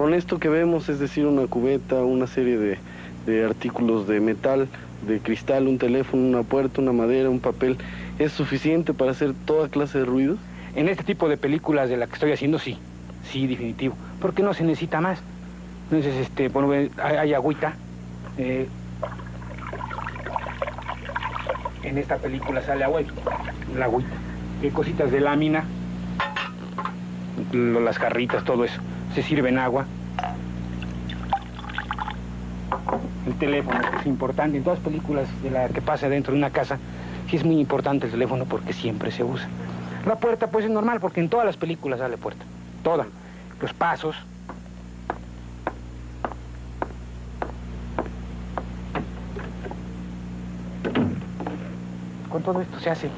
Con esto que vemos, es decir, una cubeta, una serie de artículos de metal, de cristal, un teléfono, una puerta, una madera, un papel, ¿es suficiente para hacer toda clase de ruidos? En este tipo de películas de la que estoy haciendo, sí. Sí, definitivo. Porque no se necesita más. Entonces, bueno, hay agüita. En esta película sale agua, la agüita. Cositas de lámina, las jarritas, todo eso. Se sirve en agua. El teléfono, que es importante. En todas las películas de la que pasa dentro de una casa, sí es muy importante el teléfono porque siempre se usa. La puerta, pues es normal, porque en todas las películas sale puerta. Toda. Los pasos. Con todo esto se hace